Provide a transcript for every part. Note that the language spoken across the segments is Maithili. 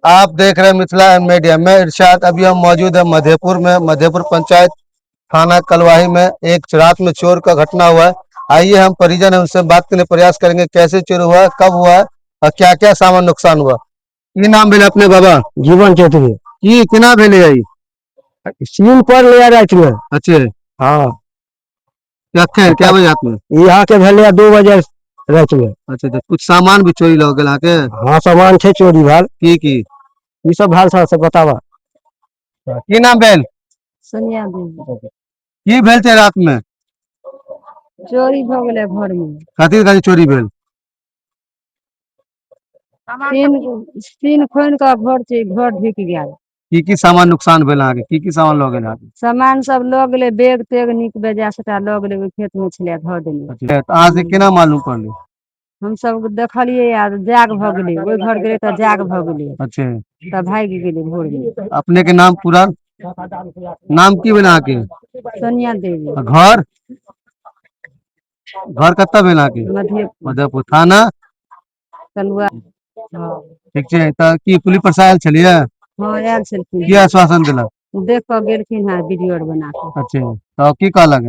आप देख रहे हैं मिथिला मीडिया में इरशाद। अभी हम मौजूद है मधेपुर में, मधेपुर पंचायत थाना कलवाही में। एक रात में चोर का घटना हुआ है। आइए हम परिजन है उनसे बात करने प्रयास करेंगे, कैसे चोर हुआ है, कब हुआ है और क्या क्या सामान नुकसान हुआ। की नाम भेले अपने बाबा? जीवन चौधरी की केना भेले आई? सीन पर ले रात में। अच्छे हाँ क्या बजे रात में? यहाँ के भेले 2 बजे रात में। अच्छा, तो कुछ सामान भी चोरी लग गया के? हाँ सामान छे चोरी भाल की ये सब भाल सब बतावा। की नाम भेल? सोनिया देवी। की भेल छे रात में? चोरी भ गेलै घर में। कथी कथी चोरी भेल? तीन खोन का घर छै, घर ढुक गेल। की सामान नुकसान भेल अहाँके? की सामान लग गेल अहाँके? सामान सब ल गेलै, बैग तैग नीक बेजा सबटा ल गेलै, ओइ खेत में छलै धऽ देने। अच्छा, तो अहाँ से केना मालूम पड़लै? हम सब देखलियै आ जाग भ गेलै, ओइ घर गेलै त जाग भ गेलै। अच्छे, त भागि गेलै भोर में। अपने के नाम पूरा नाम की भेल अहाँके? सोनिया देवी। घर घर कत्ता भेल अहाँके? मधेपुर थाना कलुआ। ठीक छै। त की पुलिस प्रशासन आयल छलियै? हाँ आयल छलखिन। की आश्वासन देलक? देख क गेलखिन है वीडियो आर बना के। अच्छे, तो की कहलक?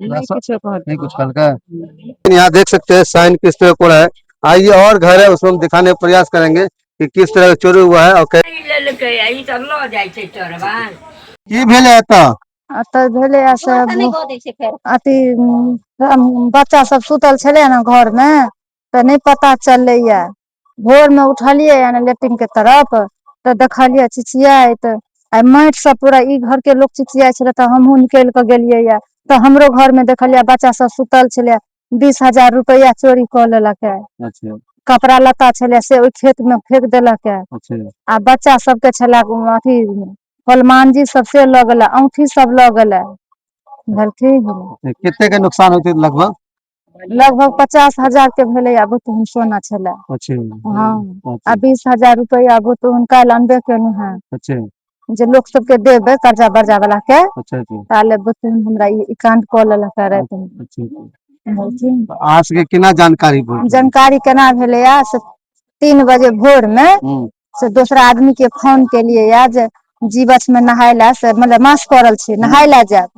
नहीं कुछ कहलकै। यहाँ देख सकते हैं साइन किस तरह को है। आइए और घर है उसमें हम दिखाने का प्रयास करेंगे कि किस तरह का चोरी हुआ है और की भेले एतऽ? अतऽ भेले अथी बच्चा सब सुतल छले ना घर में, तो नहीं पता चलले। भोर में उठलिए ना लेट्रिन के तरफ तो देखलिए चिचियात। आ माटि सब पूरा ई घर के लोग चिचियाइ छले तो हमहू निकल के गेलिए। तो हमरो घर में देखलिए बच्चा सब सुतल छले। 20,000 रुपया चोरी क लेलक है। अच्छा कपड़ा लत्ता छले से ओइ खेत में फेंक देलक है। अच्छा, आ बच्चा सबके छले अथी हनुमानजी सब से ल गेलै, औंठी सब ल गेलै। कितने का नुकसान होते लगभग? लगभग 50,000 के भेले। अब तो हम सोना छले। अच्छे, हाँ आ 20,000 रुपया अब तो उनका अनबे केनु है। अच्छे, जे लोग सबके देबे कर्जा बर्जा वाला के, अच्छा ताले बतून हमरा ई कांड क लेलक है रात में। आज के केना जानकारी? जानकारी केना भेले या से 3 बजे भोर में से दूसरा आदमी के फोन के लिए या जे जीवछ में नहाय ला से मतलब मास पड़ल छे, नहाय ला जाब।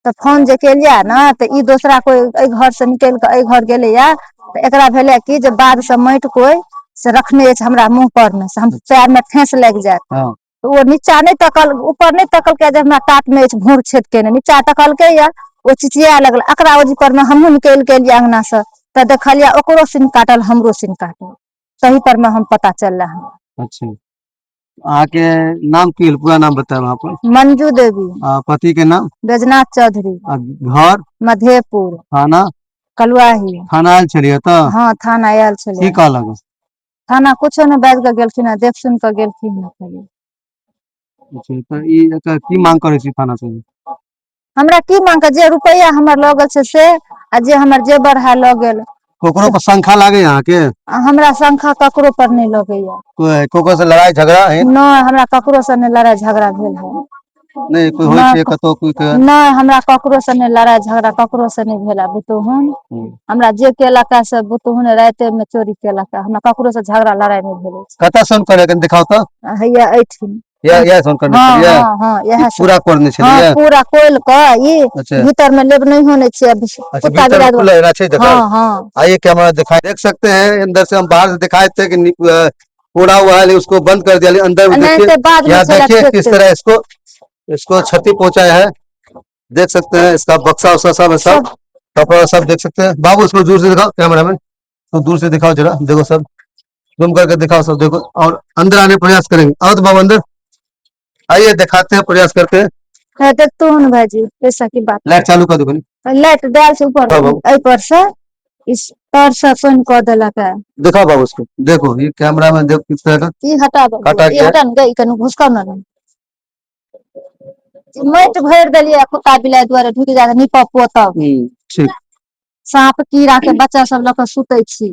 तो फोन जे केलिया ना तो ई दूसरा कोई ए घर से निकल के ए घर गेले या, तो एकरा भेले कि जे बाद से माटि कोई से रखने छ हमरा मुंह पर में, से हम पैर में ठेस लग जात। तो वो नीचा नहीं तकल, ऊपर नहीं तकल के जे हमरा टाट में भोर छेद के नीचा तकल के या वो चिचिया लगल। अकरा ओजी पर में हमहू निकल के एलिया अंगना से, तो देखलिया ओकरो सिन काटल हमरो सिन काटल। सही पर में हम पता चल रहा। अच्छा, आके नाम की पूरा नाम बताए वहाँ पर? मंजू देवी। पति के नाम? बैजनाथ चौधरी। घर? मधेपुर। थाना? कलुआही। थाना आयल छलिए त? हाँ थाना आयल छलिए। की कहलक? थाना कुछो नहीं, बाज के गेलखिन, देख सुन के गेलखिन। अच्छा, तो ई एकर की मांग करे छी थाना से? हमरा की मांग के, जे रुपया हमर लगल छे से आ जे हमर जेबर है ल गेल। कोकरो पर शंखा लागे यहाँ के? हमरा शंखा ककरो पर नहीं लगेया। कोकरो से लड़ाई झगड़ा है? नहीं हमरा ककरो से नहीं लड़ाई झगड़ा भेल है। नहीं कोई होय छे कतो कोई के? नहीं हमरा ककरो से नहीं लड़ाई झगड़ा ककरो से नहीं भेला। बुतहुन हमरा जे केलक से बुतहुन राते में चोरी केलक, हमरा ककरो से झगड़ा लड़ाई नहीं भेले। कता सुन करे कन दिखाओ तो? हैया ऐठिन। या सुन करने छलिए? हाँ हाँ यह पूरा करने छलिए? हाँ पूरा कोल का ई भीतर में लेब नहीं होने छे। अच्छा, भीतर में खुला रहना चाहिए जगह। हाँ हाँ आइए कैमरा दिखाई, देख सकते हैं अंदर से हम बाहर से दिखाए थे कि पूरा हुआ है, उसको बंद कर दिया। अंदर में देखिए, यहाँ देखिए किस तरह इसको क्षति पहुंचाया है। देख सकते हैं इसका बक्सा वक्सा सब है, सब कपड़ा सब देख सकते हैं। बाबू इसको दूर से दिखाओ, कैमरा मैन तो दूर से दिखाओ जरा, देखो सब जूम करके दिखाओ सब, देखो। और अंदर आने प्रयास करेंगे। आओ तो बाबू अंदर आइए, दिखाते हैं, प्रयास करते हैं। देखते हो ना भाईजी, ऐसा की बात। लाइट चालू कर दो, लाइट डाल से ऊपर पर से इस तार से सुन को देलक है। दिखाओ बाबू उसको, देखो ये कैमरा में देखो किस तरह का। ये हटा दो, ये हटा न गई कनु घुसका ना। माटि भर देलिए कुत्ता बिलाई द्वारे ढुक जाके निपा पोतब। ठीक। सांप कीड़ा के बच्चा सब लग सुते छी।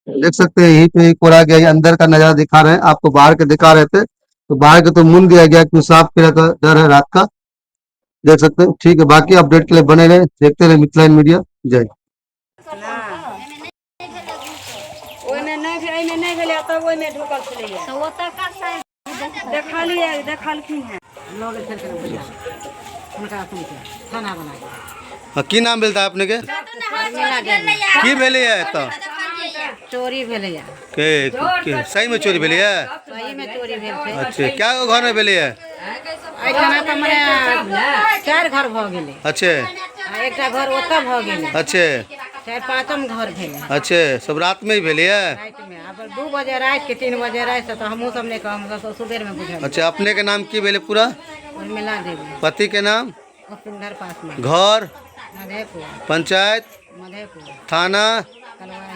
देख सकते हैं यहीं पे कोरा गया, अंदर का नजारा दिखा रहे हैं आपको, बाहर के दिखा रहे थे तो बाहर के तो मुन दिया गया कि सांप कीड़ा का डर है रात का। देख सकते हैं। ठीक है, बाकी अपडेट के लिए बने रहे, देखते रहे मिथिला मीडिया। जय। ओइमे नहीं भेले, ओहि में ढुकल छलै तो वो तो का साइड देखलिए देखलखिन है लोग चल कर बुझा उनका तुम के खाना बना के हाँ, की नाम भेल था अपने के की भेले है तो चोरी भेले या के सही में चोरी भेले है? सही में चोरी भेल छै अच्छा क्या घर में भेले है? आई ठाना त मने 4 घर भ गेलै अच्छे आ एकटा घर ओतऽ भ गेलै अच्छे 4-5 घर भेलै अच्छे सब रात में ही भेले है? रात में अब 2 बजे रात के 3 बजे रात से तो हमहू सब ने काम सब सुबेर में बुझल अच्छा अपने के नाम की भेले पूरा? ओहि मिला देबे पति के नाम? उपिंदर पास में घर? मधेपुर पंचायत? मधेपुर थाना? कलवाही